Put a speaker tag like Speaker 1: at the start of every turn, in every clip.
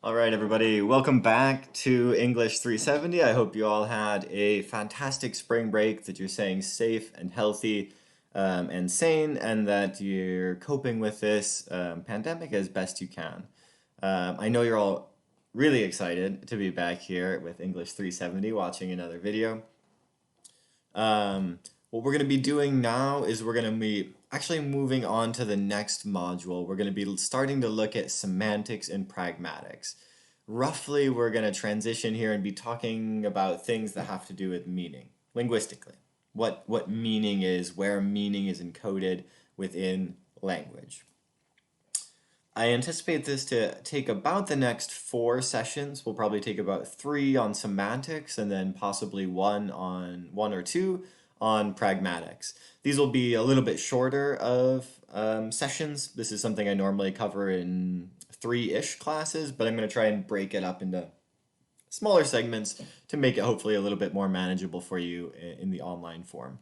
Speaker 1: All right, everybody, welcome back to English 370. I hope you all had a fantastic spring break, that you're staying safe and healthy and sane, and that you're coping with this pandemic as best you can. I know you're all really excited to be back here with English 370 watching another video. What we're going to be doing now is we're going to be actually moving on to the next module. We're going to be starting to look at semantics and pragmatics. Roughly, we're going to transition here and be talking about things that have to do with meaning, linguistically. What meaning is, where meaning is encoded within language. I anticipate this to take about the next 4 sessions. We'll probably take about 3 on semantics and then possibly one or two on pragmatics. These will be a little bit shorter of sessions. This is something I normally cover in 3-ish classes, but I'm going to try and break it up into smaller segments to make it hopefully a little bit more manageable for you in the online form.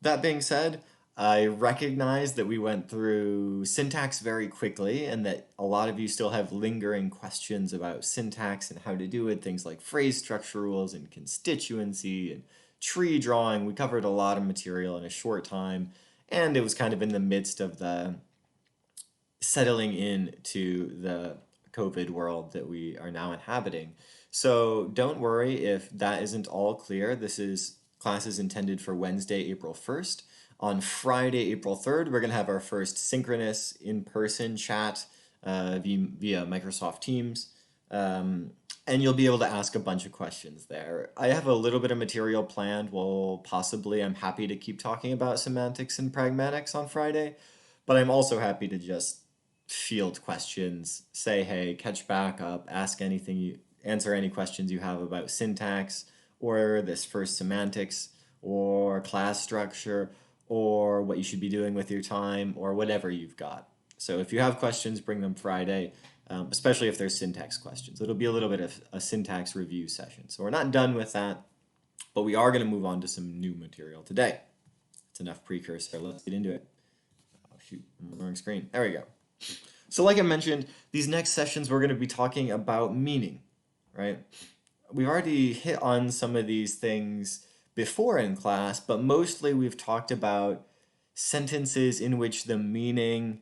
Speaker 1: That being said, I recognize that we went through syntax very quickly and that a lot of you still have lingering questions about syntax and how to do it, things like phrase structure rules and constituency and tree drawing. We covered a lot of material in a short time, and it was kind of in the midst of the settling into the COVID world that we are now inhabiting. So don't worry if that isn't all clear. This is classes intended for Wednesday, April 1st. On Friday, April 3rd, we're going to have our first synchronous in-person chat via Microsoft Teams. And you'll be able to ask a bunch of questions there. I have a little bit of material planned. I'm happy to keep talking about semantics and pragmatics on Friday, but I'm also happy to just field questions, say, hey, catch back up, answer any questions you have about syntax or this first semantics or class structure or what you should be doing with your time or whatever you've got. So if you have questions, bring them Friday, especially if there's syntax questions. It'll be a little bit of a syntax review session. So we're not done with that, but we are going to move on to some new material today. It's enough precursor. Let's get into it. Oh, shoot, I'm on the wrong screen. There we go. So like I mentioned, these next sessions we're going to be talking about meaning, right? We've already hit on some of these things before in class, but mostly we've talked about sentences in which the meaning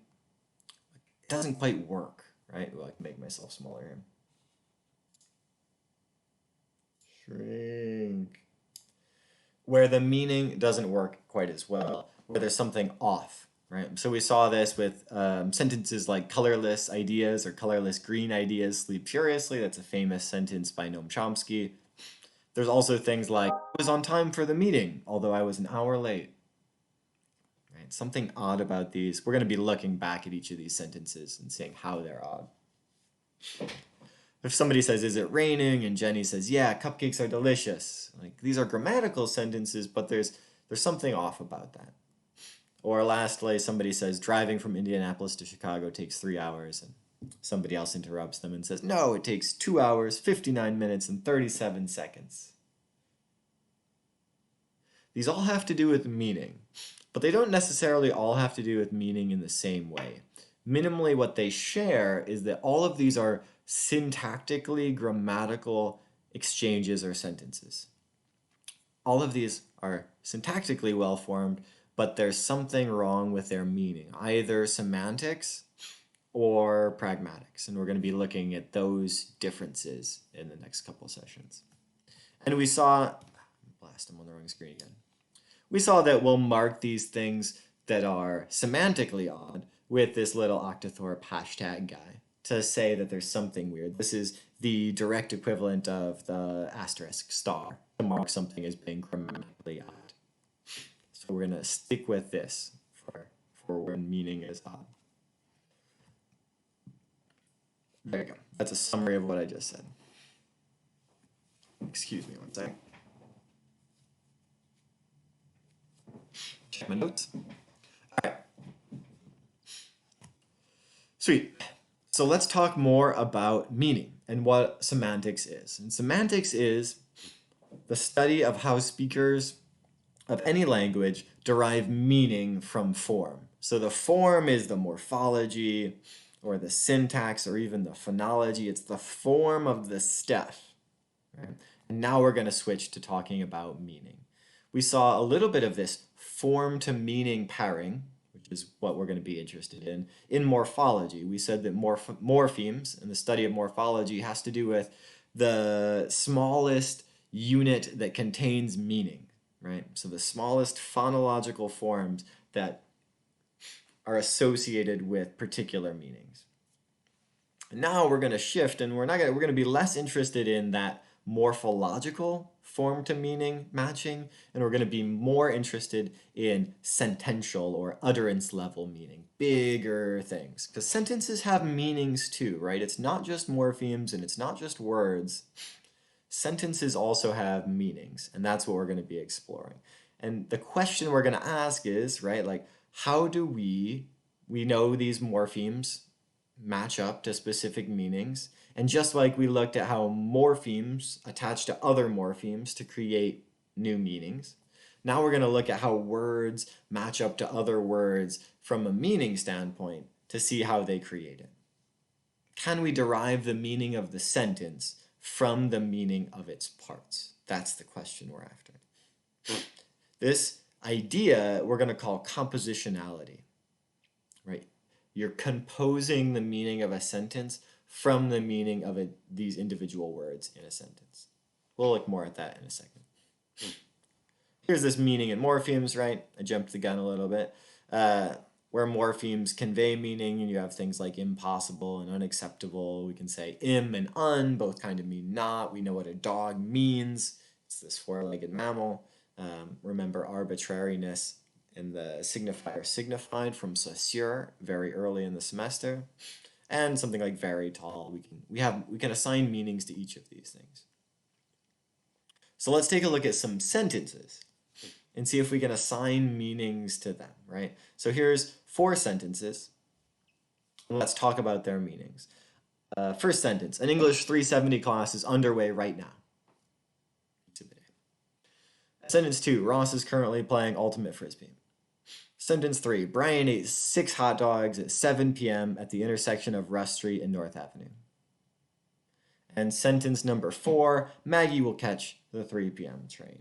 Speaker 1: doesn't quite work, right? Well, I can make myself smaller here. Shrink. Where the meaning doesn't work quite as well, where there's something off, right? So we saw this with sentences like colorless ideas or colorless green ideas sleep furiously. That's a famous sentence by Noam Chomsky. There's also things like, I was on time for the meeting, although I was an hour late. Right? Something odd about these. We're going to be looking back at each of these sentences and seeing how they're odd. If somebody says, is it raining? And Jenny says, yeah, cupcakes are delicious. Like, these are grammatical sentences, but there's something off about that. Or lastly, somebody says, driving from Indianapolis to Chicago takes 3 hours. And somebody else interrupts them and says, no, it takes 2 hours, 59 minutes, and 37 seconds. These all have to do with meaning, but they don't necessarily all have to do with meaning in the same way. Minimally, what they share is that all of these are syntactically grammatical exchanges or sentences. All of these are syntactically well-formed, but there's something wrong with their meaning, either semantics or pragmatics, and we're going to be looking at those differences in the next couple sessions. And we saw, I'm on the wrong screen again. We saw that we'll mark these things that are semantically odd with this little octothorpe hashtag guy to say that there's something weird. This is the direct equivalent of the asterisk star to mark something as being grammatically odd. So we're going to stick with this for when meaning is odd. There you go. That's a summary of what I just said. Excuse me one second. Check my notes. All right. Sweet. So let's talk more about meaning and what semantics is. And semantics is the study of how speakers of any language derive meaning from form. So the form is the morphology, or the syntax or even the phonology. It's the form of the stuff. Right? And now we're going to switch to talking about meaning. We saw a little bit of this form to meaning pairing, which is what we're going to be interested in morphology. We said that morphemes and the study of morphology has to do with the smallest unit that contains meaning, right? So the smallest phonological forms that are associated with particular meanings. Now we're going to shift, and we're going to be less interested in that morphological form to meaning matching, and we're going to be more interested in sentential or utterance level meaning, bigger things. Because sentences have meanings too, right? It's not just morphemes and it's not just words. Sentences also have meanings, and that's what we're going to be exploring. And the question we're going to ask is, right, like, how do we know these morphemes match up to specific meanings? And just like we looked at how morphemes attach to other morphemes to create new meanings, now we're going to look at how words match up to other words from a meaning standpoint to see how they create it. Can we derive the meaning of the sentence from the meaning of its parts? That's the question we're after. This idea we're going to call compositionality, right? You're composing the meaning of a sentence from the meaning of these individual words in a sentence. We'll look more at that in a second. Here's this meaning in morphemes, right? I jumped the gun a little bit. Where morphemes convey meaning, and you have things like impossible and unacceptable. We can say im and un, both kind of mean not. We know what a dog means. It's this four-legged mammal. Remember arbitrariness in the signifier signified from Saussure very early in the semester. And something like very tall. We can assign meanings to each of these things. So let's take a look at some sentences and see if we can assign meanings to them, right? So here's 4 sentences. Let's talk about their meanings. First sentence, an English 370 class is underway right now. Sentence 2, Ross is currently playing Ultimate Frisbee. Sentence 3, Brian ate 6 hot dogs at 7 p.m. at the intersection of Russ Street and North Avenue. And sentence number 4, Maggie will catch the 3 p.m. train.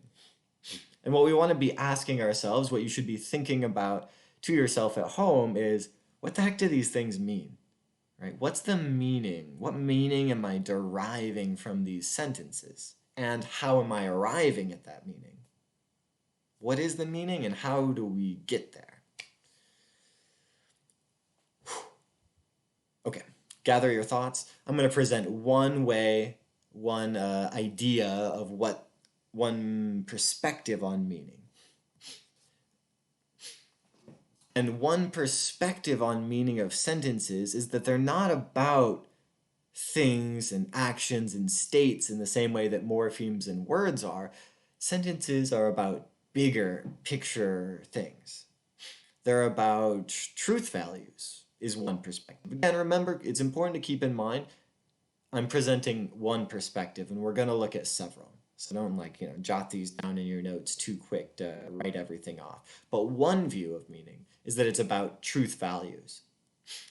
Speaker 1: And what we want to be asking ourselves, what you should be thinking about to yourself at home is, what the heck do these things mean? Right? What's the meaning? What meaning am I deriving from these sentences? And how am I arriving at that meaning? What is the meaning and how do we get there? Okay, gather your thoughts. I'm going to present one way, one idea of one perspective on meaning. And one perspective on meaning of sentences is that they're not about things and actions and states in the same way that morphemes and words are. Sentences are about bigger picture things. They're about truth values, is one perspective. Again, remember, it's important to keep in mind, I'm presenting one perspective, and we're going to look at several. So don't jot these down in your notes too quick to write everything off. But one view of meaning is that it's about truth values.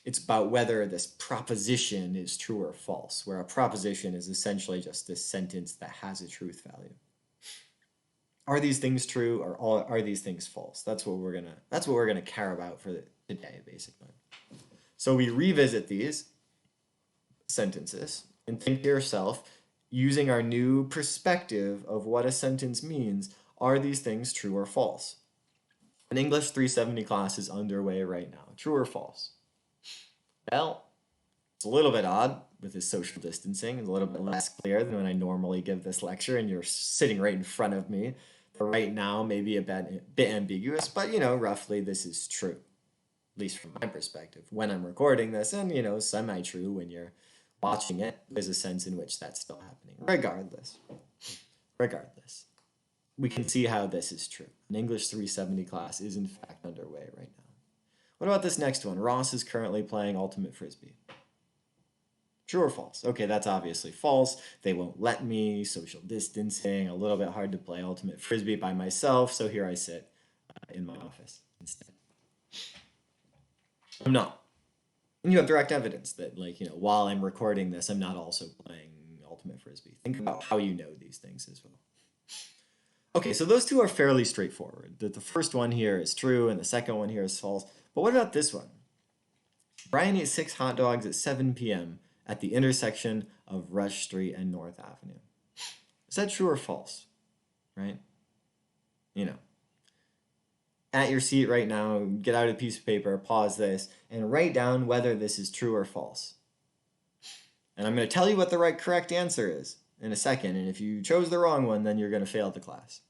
Speaker 1: It's about whether this proposition is true or false, where a proposition is essentially just this sentence that has a truth value. Are these things true or are these things false? That's what we're gonna care about for today, basically. So we revisit these sentences and think to yourself, using our new perspective of what a sentence means, are these things true or false? An English 370 class is underway right now. True or false? Well, it's a little bit odd with this social distancing. It's a little bit less clear than when I normally give this lecture and you're sitting right in front of me. The right now may be a bit ambiguous, but roughly this is true, at least from my perspective. When I'm recording this, and semi-true when you're watching it, there's a sense in which that's still happening. Regardless, we can see how this is true. An English 370 class is in fact underway right now. What about this next one? Ross is currently playing Ultimate Frisbee. True or false? Okay, that's obviously false. They won't let me, social distancing, a little bit hard to play Ultimate Frisbee by myself, so here I sit in my office instead. I'm not. And you have direct evidence that, like, while I'm recording this, I'm not also playing Ultimate Frisbee. Think about how you know these things as well. Okay, so those two are fairly straightforward. The first one here is true, and the second one here is false. But what about this one? Brian ate 6 hot dogs at 7 p.m. at the intersection of Rush Street and North Avenue. Is that true or false? Right? You know, at your seat right now, get out a piece of paper, pause this, and write down whether this is true or false. And I'm going to tell you what the correct answer is in a second. And if you chose the wrong one, then you're going to fail the class.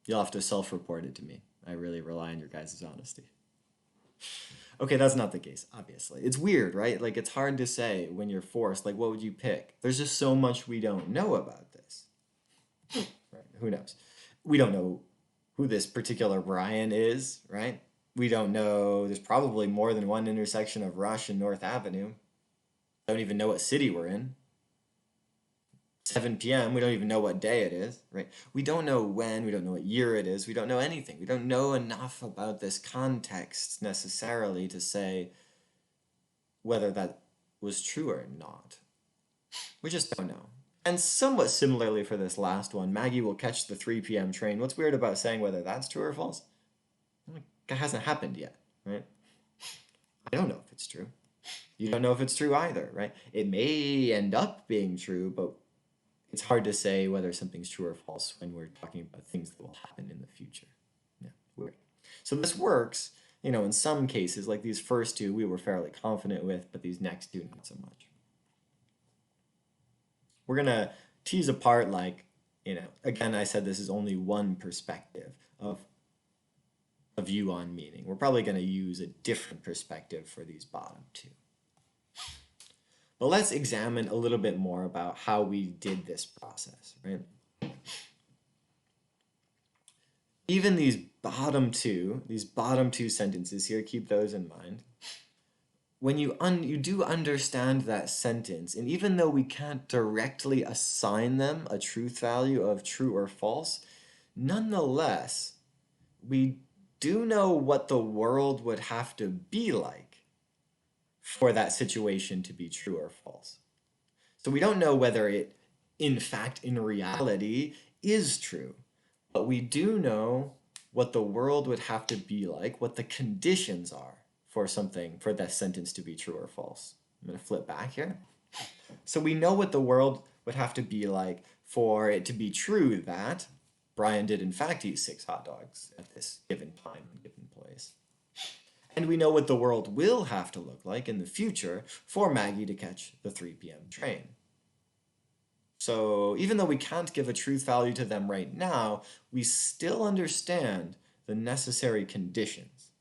Speaker 1: You'll have to self-report it to me. I really rely on your guys' honesty. Okay, that's not the case, obviously. It's weird, right? Like, it's hard to say when you're forced. Like, what would you pick? There's just so much we don't know about this. Right? Who knows? We don't know who this particular Brian is, right? We don't know. There's probably more than one intersection of Rush and North Avenue. Don't even know what city we're in. 7 p.m. We don't even know what day it is, right? We don't know when, we don't know what year it is, we don't know anything. We don't know enough about this context necessarily to say whether that was true or not. We just don't know. And somewhat similarly for this last one, Maggie will catch the 3 p.m. train. What's weird about saying whether that's true or false? It hasn't happened yet, right? I don't know if it's true. You don't know if it's true either, right? It may end up being true, but it's hard to say whether something's true or false when we're talking about things that will happen in the future. Yeah, weird. So this works, in some cases, like these first two we were fairly confident with, but these next two not so much. We're going to tease apart, like, again, I said this is only one perspective of a view on meaning. We're probably going to use a different perspective for these bottom two. But let's examine a little bit more about how we did this process, right? Even these bottom two sentences here, keep those in mind. When you do understand that sentence, and even though we can't directly assign them a truth value of true or false, nonetheless, we do know what the world would have to be like for that situation to be true or false. So we don't know whether it, in fact, in reality, is true. But we do know what the world would have to be like, what the conditions are for that sentence to be true or false. I'm going to flip back here. So we know what the world would have to be like for it to be true that Brian did in fact eat 6 hot dogs at this given time and given place. And we know what the world will have to look like in the future for Maggie to catch the 3 p.m. train. So even though we can't give a truth value to them right now, we still understand the necessary conditions.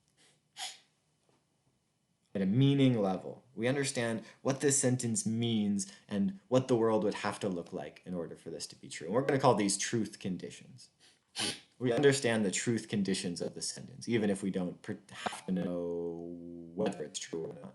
Speaker 1: At a meaning level, we understand what this sentence means and what the world would have to look like in order for this to be true. And we're going to call these truth conditions. We understand the truth conditions of the sentence, even if we don't have to know whether it's true or not.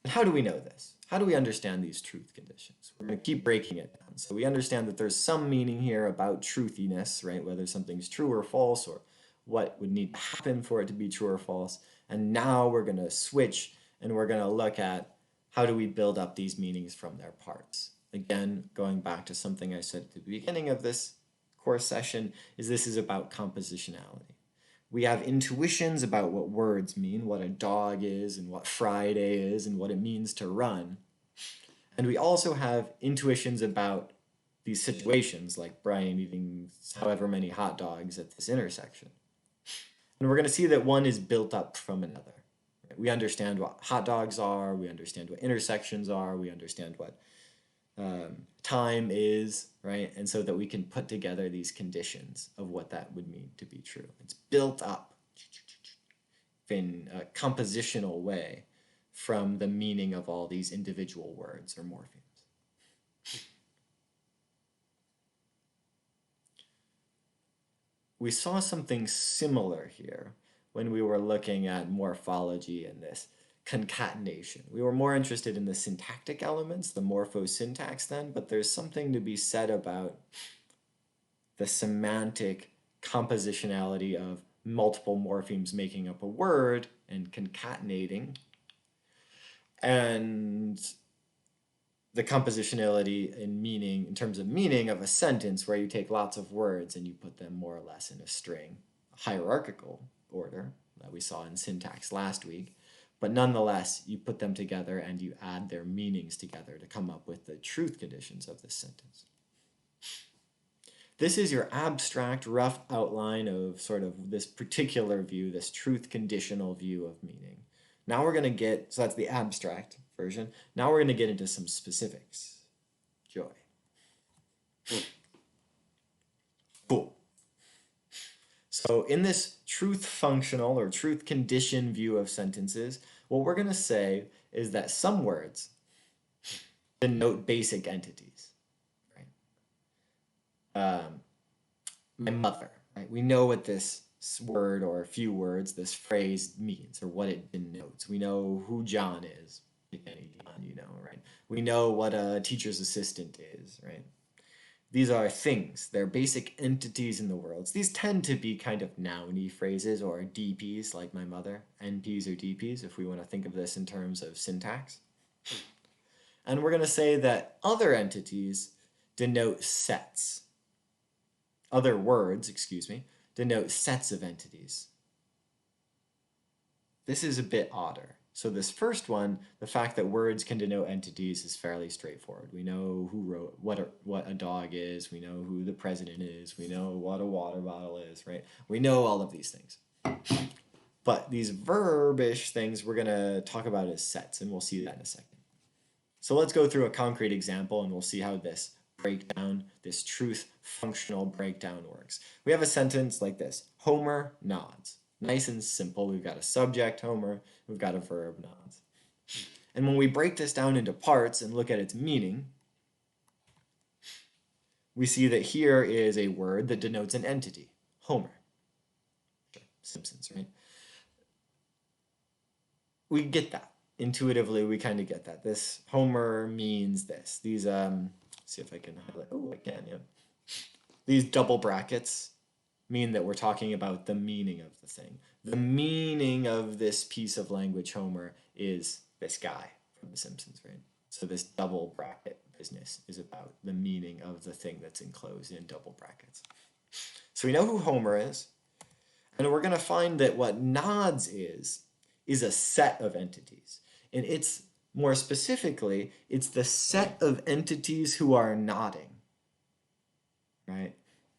Speaker 1: And how do we know this? How do we understand these truth conditions? We're going to keep breaking it down. So we understand that there's some meaning here about truthiness, right? Whether something's true or false, or what would need to happen for it to be true or false. And now we're going to switch and we're going to look at how do we build up these meanings from their parts. Again, going back to something I said at the beginning of this course session, this is about compositionality. We have intuitions about what words mean, what a dog is, and what Friday is, and what it means to run. And we also have intuitions about these situations, like Brian eating however many hot dogs at this intersection. And we're going to see that one is built up from another. We understand what hot dogs are, we understand what intersections are, we understand what time is, right? And so that we can put together these conditions of what that would mean to be true. It's built up in a compositional way from the meaning of all these individual words or morphemes. We saw something similar here when we were looking at morphology and this concatenation. We were more interested in the syntactic elements, the morphosyntax then, but there's something to be said about the semantic compositionality of multiple morphemes making up a word and concatenating, and the compositionality in terms of meaning of a sentence, where you take lots of words and you put them more or less in a string, a hierarchical order that we saw in syntax last week. But nonetheless, you put them together and you add their meanings together to come up with the truth conditions of this sentence. This is your abstract, rough outline of sort of this particular view, this truth conditional view of meaning. Now we're going to get, so that's the abstract version. Now we're going to get into some specifics. Joy. Cool. So in this truth functional or truth condition view of sentences, what we're going to say is that some words denote basic entities. Right? My mother. Right? We know what this word or a few words, this phrase means or what it denotes. We know who John is. Any John, you know, right? We know what a teacher's assistant is, right? These are things. They're basic entities in the world. These tend to be kind of nouny phrases or DPs, like my mother, NPs or DPs, if we want to think of this in terms of syntax. And we're going to say that other entities denote sets. Other words, denote sets of entities. This is a bit odder. So this first one, the fact that words can denote entities, is fairly straightforward. We know who wrote what a dog is. We know who the president is. We know what a water bottle is, right? We know all of these things. But these verbish things we're going to talk about as sets, and we'll see that in a second. So let's go through a concrete example, and we'll see how this breakdown, this truth functional breakdown works. We have a sentence like this: Homer nods. Nice and simple. We've got a subject, Homer. We've got a verb, nods. And when we break this down into parts and look at its meaning, we see that here is a word that denotes an entity, Homer. Simpsons, right? We get that. Intuitively, we kind of get that. This Homer means this. These, see if I can highlight. Oh, I can, yeah. These double brackets mean that we're talking about the meaning of the thing. The meaning of this piece of language, Homer, is this guy from The Simpsons, right? So this double bracket business is about the meaning of the thing that's enclosed in double brackets. So we know who Homer is, and we're going to find that what nods is a set of entities. And it's, more specifically, it's the set of entities who are nodding, right?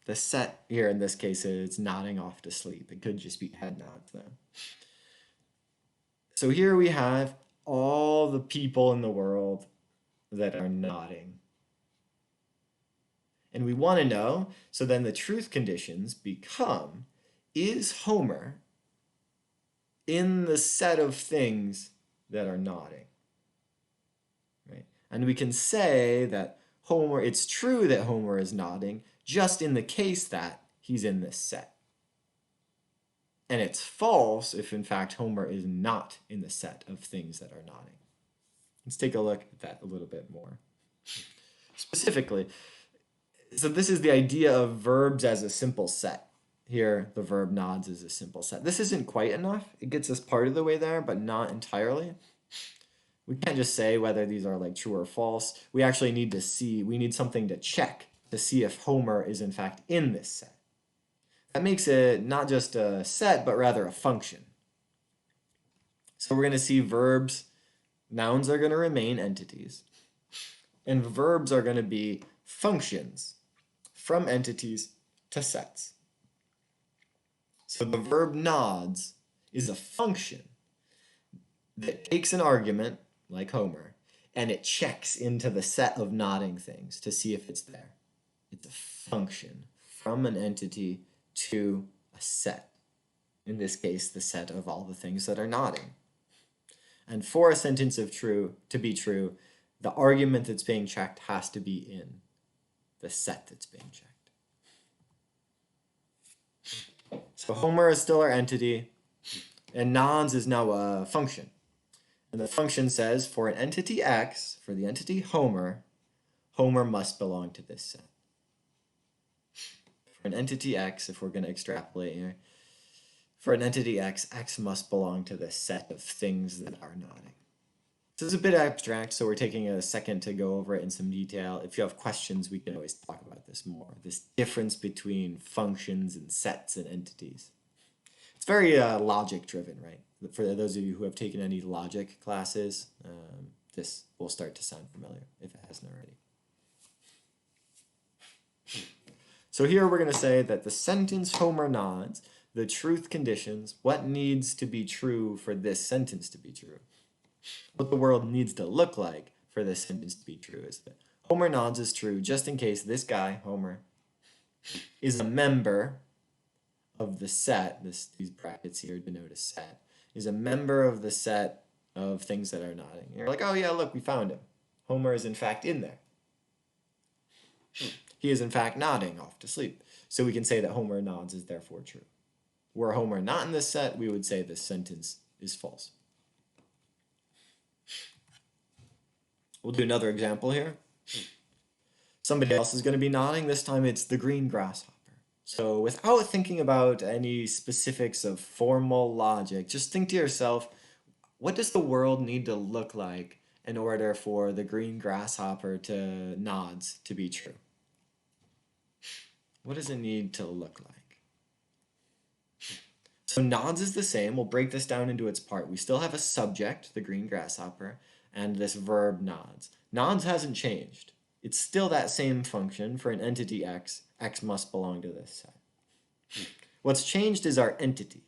Speaker 1: The set here in this case is nodding off to sleep. It could just be head nods though. So here we have all the people in the world that are nodding. And we want to know, so then the truth conditions become, is Homer in the set of things that are nodding? Right? And we can say that Homer, it's true that Homer is nodding, just in the case that he's in this set. And it's false if, in fact, Homer is not in the set of things that are nodding. Let's take a look at that a little bit more. Specifically, so this is the idea of verbs as a simple set. Here, the verb nods is a simple set. This isn't quite enough. It gets us part of the way there, but not entirely. We can't just say whether these are like true or false. We actually need to see, we need something to check to see if Homer is in fact in this set. That makes it not just a set, but rather a function. So we're going to see verbs, nouns are going to remain entities, and verbs are going to be functions from entities to sets. So the verb nods is a function that takes an argument, like Homer, and it checks into the set of nodding things to see if it's there. It's a function from an entity to a set. In this case, the set of all the things that are nodding. And for a sentence to be true, the argument that's being checked has to be in the set that's being checked. So Homer is still our entity, and nods is now a function. And the function says, for an entity X, for the entity Homer, Homer must belong to this set. For an entity X, if we're going to extrapolate here, For an entity x, x must belong to the set of things that are nodding. This is a bit abstract, so we're taking a second to go over it in some detail. If you have questions, we can always talk about this more. This difference between functions and sets and entities. It's very logic driven, right? For those of you who have taken any logic classes, this will start to sound familiar if it hasn't already. So here we're going to say that the sentence Homer nods, the truth conditions, what needs to be true for this sentence to be true. What the world needs to look like for this sentence to be true is that Homer nods is true just in case this guy, Homer, is a member of the set, these brackets here denote a set, is a member of the set of things that are nodding. And you're like, oh yeah, look, we found him. Homer is in fact in there. He is in fact nodding off to sleep. So we can say that Homer nods is therefore true. Were Homer not in this set, we would say this sentence is false. We'll do another example here. Somebody else is going to be nodding. This time it's the green grasshopper. So without thinking about any specifics of formal logic, just think to yourself, what does the world need to look like in order for the green grasshopper to nods to be true? What does it need to look like? So nods is the same. We'll break this down into its part. We still have a subject, the green grasshopper, and this verb nods. Nods hasn't changed. It's still that same function for an entity x. X must belong to this set. What's changed is our entity.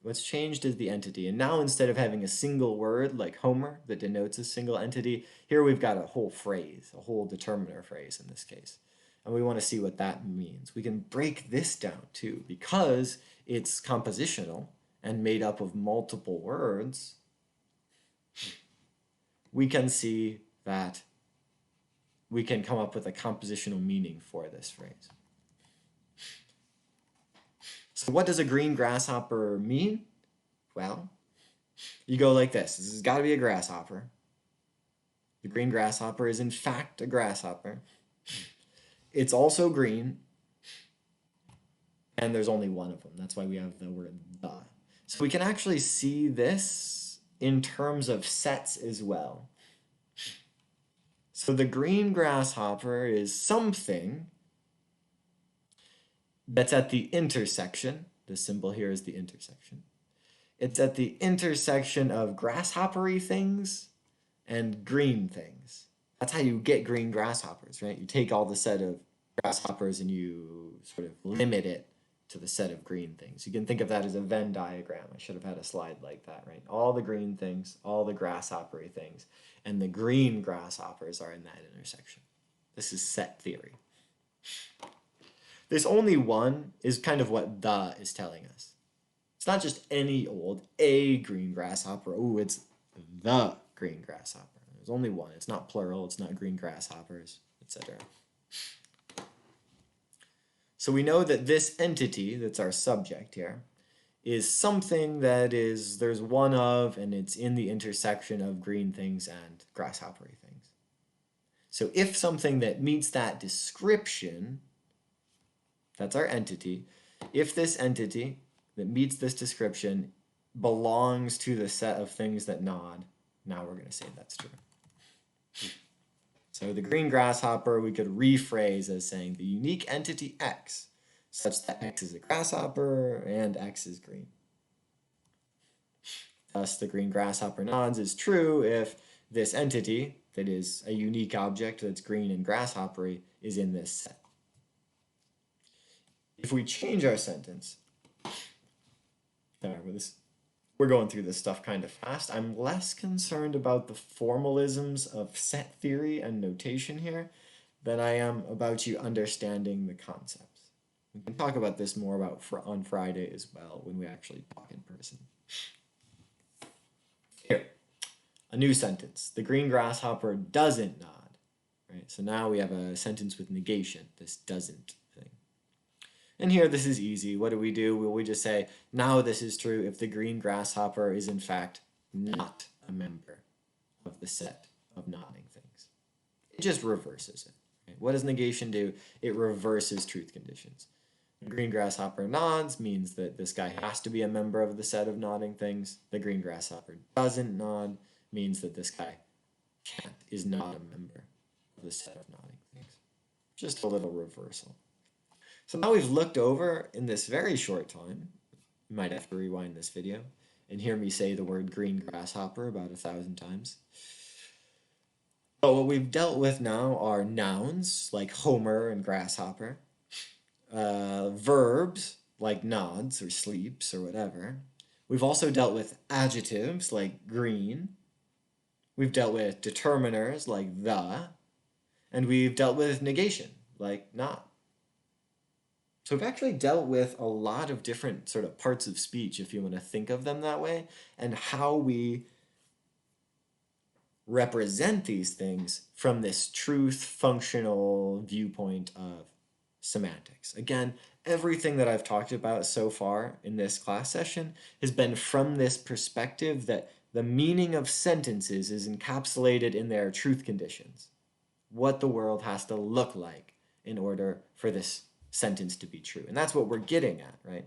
Speaker 1: What's changed is the entity. And now instead of having a single word like Homer that denotes a single entity, here we've got a whole phrase, a whole determiner phrase in this case. And we want to see what that means. We can break this down too, because it's compositional and made up of multiple words. We can see that we can come up with a compositional meaning for this phrase. So what does a green grasshopper mean? Well, you go like this. This has got to be a grasshopper. The green grasshopper is in fact a grasshopper. It's also green, and there's only one of them. That's why we have the word the. So we can actually see this in terms of sets as well. So the green grasshopper is something that's at the intersection. The symbol here is the intersection. It's at the intersection of grasshoppery things and green things. That's how you get green grasshoppers, right? You take all the set of grasshoppers and you sort of limit it to the set of green things. You can think of that as a Venn diagram. I should have had a slide like that, right? All the green things, all the grasshoppery things, and the green grasshoppers are in that intersection. This is set theory. This only one is kind of what the is telling us. It's not just any old, a green grasshopper. Oh, it's the green grasshopper. There's only one. It's not plural. It's not green grasshoppers, etc. So we know that this entity, that's our subject here, is something that is, there's one of, and it's in the intersection of green things and grasshoppery things. So if something that meets that description, that's our entity, if this entity that meets this description belongs to the set of things that nod, now we're going to say that's true. So the green grasshopper we could rephrase as saying the unique entity x, such that x is a grasshopper and x is green. Thus the green grasshopper nods is true if this entity, that is a unique object that's green and grasshoppery, is in this set. If we change our sentence, we're going through this stuff kind of fast. I'm less concerned about the formalisms of set theory and notation here than I am about you understanding the concepts. We can talk about this more on Friday as well when we actually talk in person. Here, a new sentence. The green grasshopper doesn't nod. Right? So now we have a sentence with negation, this doesn't thing. And here, this is easy. What do? Well, we just say, now this is true if the green grasshopper is in fact not a member of the set of nodding things. It just reverses it. Right? What does negation do? It reverses truth conditions. The green grasshopper nods means that this guy has to be a member of the set of nodding things. The green grasshopper doesn't nod means that this guy is not a member of the set of nodding things. Just a little reversal. So now we've looked over in this very short time. You might have to rewind this video and hear me say the word green grasshopper about 1,000 times. But what we've dealt with now are nouns like Homer and grasshopper, verbs like nods or sleeps or whatever. We've also dealt with adjectives like green. We've dealt with determiners like the, and we've dealt with negation like not. So we've actually dealt with a lot of different sort of parts of speech, if you want to think of them that way, and how we represent these things from this truth functional viewpoint of semantics. Again, everything that I've talked about so far in this class session has been from this perspective that the meaning of sentences is encapsulated in their truth conditions. What the world has to look like in order for this sentence to be true. And that's what we're getting at, right?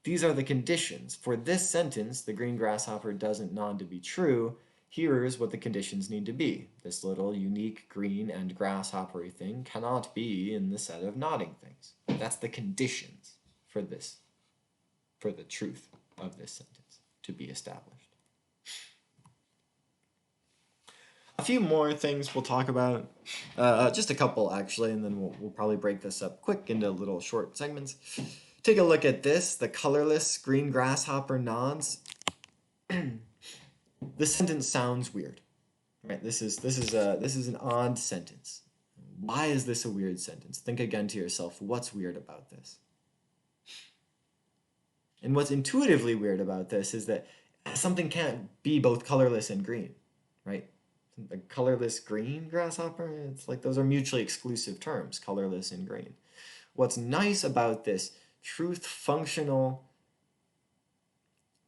Speaker 1: These are the conditions. For this sentence, the green grasshopper doesn't nod to be true. Here's what the conditions need to be. This little unique green and grasshoppery thing cannot be in the set of nodding things. That's the conditions for this, for the truth of this sentence to be established. A few more things we'll talk about, just a couple actually, and then we'll probably break this up quick into little short segments. Take a look at this, the colorless green grasshopper nods. This sentence sounds weird, right? This is an odd sentence. Why is this a weird sentence? Think again to yourself, what's weird about this? And what's intuitively weird about this is that something can't be both colorless and green, right? A colorless green grasshopper, it's like those are mutually exclusive terms, colorless and green. What's nice about this truth functional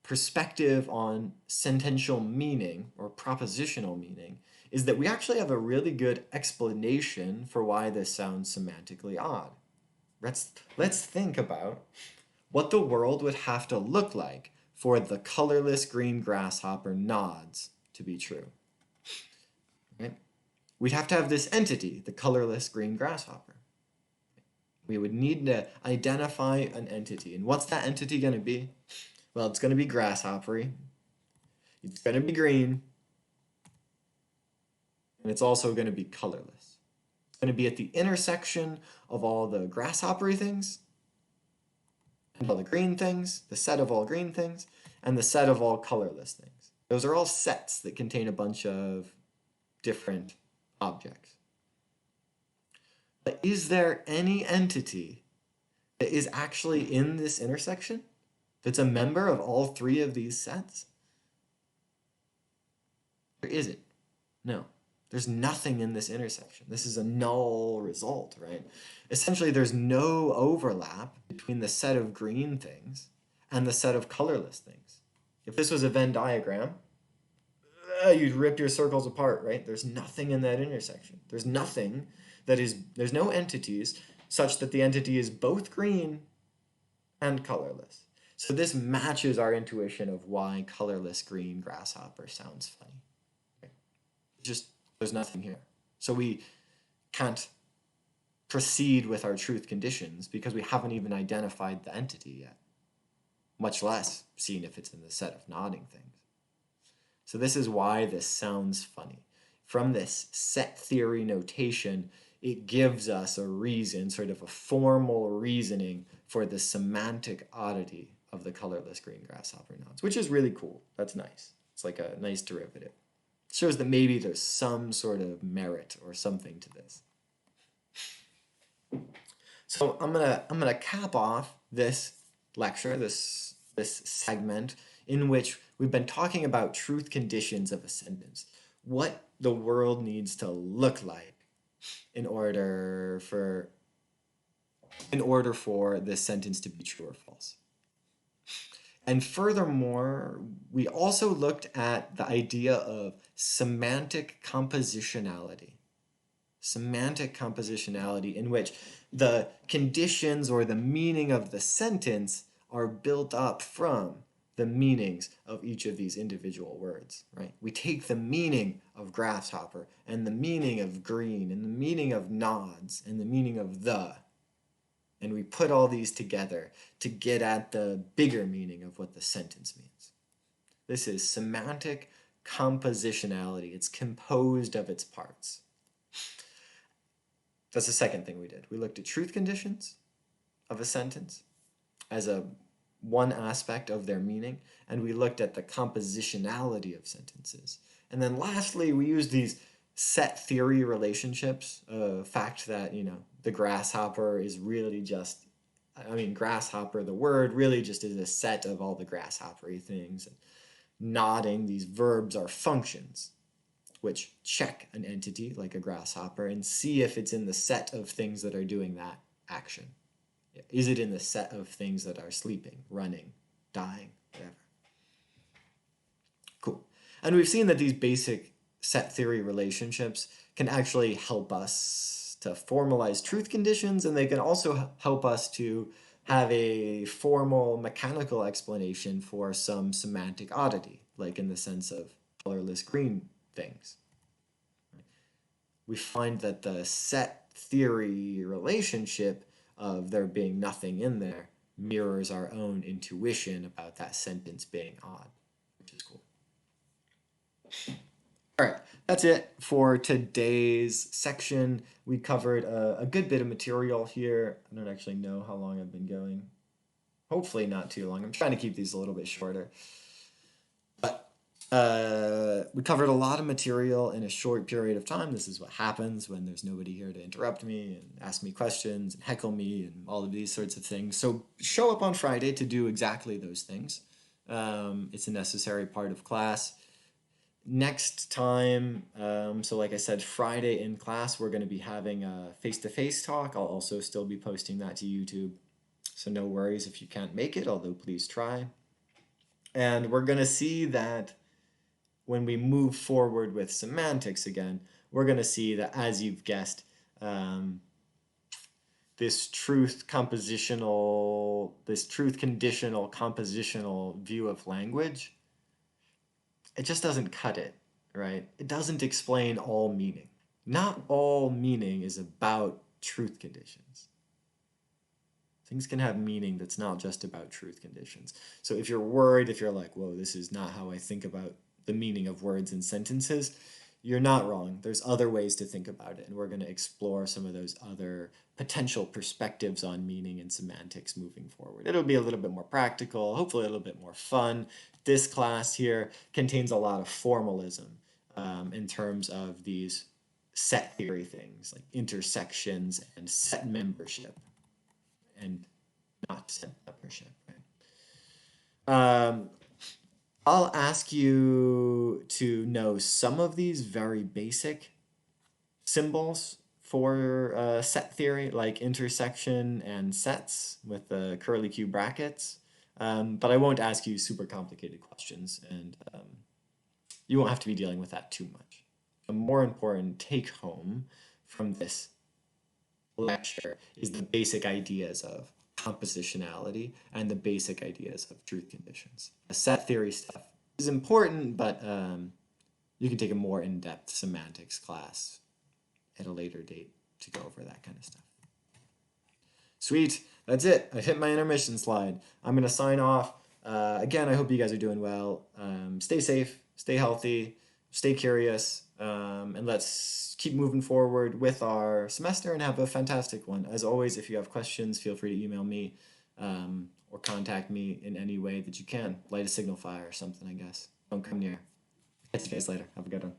Speaker 1: perspective on sentential meaning or propositional meaning is that we actually have a really good explanation for why this sounds semantically odd. Let's think about what the world would have to look like for the colorless green grasshopper nods to be true. Right? We'd have to have this entity, the colorless green grasshopper. We would need to identify an entity. And what's that entity going to be? Well, it's going to be grasshoppery. It's going to be green. And it's also going to be colorless. It's going to be at the intersection of all the grasshoppery things, and all the green things, the set of all green things, and the set of all colorless things. Those are all sets that contain a bunch of different objects. But is there any entity that is actually in this intersection that's a member of all three of these sets? Or is it? No. There's nothing in this intersection. This is a null result, right? Essentially, there's no overlap between the set of green things and the set of colorless things. If this was a Venn diagram, you'd rip your circles apart, right? There's nothing in that intersection. There's nothing there's no entities such that the entity is both green and colorless. So this matches our intuition of why colorless green grasshopper sounds funny. Okay. Just, there's nothing here. So we can't proceed with our truth conditions because we haven't even identified the entity yet, much less seen if it's in the set of nodding things. So this is why this sounds funny. From this set theory notation, it gives us a reason, sort of a formal reasoning for the semantic oddity of the colorless green grasshopper nods, which is really cool. That's nice. It's like a nice derivative. It shows that maybe there's some sort of merit or something to this. So I'm gonna cap off this lecture, this segment in which we've been talking about truth conditions of a sentence. What the world needs to look like in order for this sentence to be true or false. And furthermore, we also looked at the idea of semantic compositionality. semantic compositionality, in which the conditions or the meaning of the sentence are built up from the meanings of each of these individual words, right? We take the meaning of grasshopper and the meaning of green and the meaning of nods and the meaning of the, and we put all these together to get at the bigger meaning of what the sentence means. This is semantic compositionality. It's composed of its parts. That's the second thing we did. We looked at truth conditions of a sentence as one aspect of their meaning, and we looked at the compositionality of sentences. And then lastly, we used these set theory relationships, fact that, the grasshopper is really just, grasshopper, the word, really just is a set of all the grasshoppery things. And nodding, these verbs are functions, which check an entity like a grasshopper and see if it's in the set of things that are doing that action. Is it in the set of things that are sleeping, running, dying, whatever? Cool. And we've seen that these basic set theory relationships can actually help us to formalize truth conditions, and they can also help us to have a formal mechanical explanation for some semantic oddity, like in the sense of colorless green things. We find that the set theory relationship of there being nothing in there mirrors our own intuition about that sentence being odd, which is cool. All right, that's it for today's section. We covered a good bit of material here. I don't actually know how long I've been going. Hopefully not too long. I'm trying to keep these a little bit shorter. But we covered a lot of material in a short period of time. This is what happens when there's nobody here to interrupt me and ask me questions and heckle me and all of these sorts of things. So show up on Friday to do exactly those things. It's a necessary part of class. Next time, so like I said, Friday in class, we're going to be having a face-to-face talk. I'll also still be posting that to YouTube. So no worries if you can't make it, although please try. And we're going to see that when we move forward with semantics again, we're going to see that, as you've guessed, this truth conditional compositional view of language, it just doesn't cut it, right? It doesn't explain all meaning. Not all meaning is about truth conditions. Things can have meaning that's not just about truth conditions. So if you're worried, if you're like, whoa, this is not how I think about the meaning of words and sentences, you're not wrong. There's other ways to think about it, and we're going to explore some of those other potential perspectives on meaning and semantics moving forward. It'll be a little bit more practical, hopefully a little bit more fun. This class here contains a lot of formalism in terms of these set theory things, like intersections and set membership, and not set membership, right? I'll ask you to know some of these very basic symbols for set theory, like intersection and sets with the curly Q brackets, but I won't ask you super complicated questions, and you won't have to be dealing with that too much. A more important take-home from this lecture is the basic ideas of compositionality and the basic ideas of truth conditions. The set theory stuff is important, but you can take a more in-depth semantics class at a later date to go over that kind of stuff. Sweet, that's it. I hit my intermission slide. I'm gonna sign off. Again, I hope you guys are doing well. Stay safe, stay healthy, stay curious, and let's keep moving forward with our semester and have a fantastic one. As always, if you have questions, feel free to email me or contact me in any way that you can. Light a signal fire or something, I guess. Don't come near. Catch you guys later. Have a good one.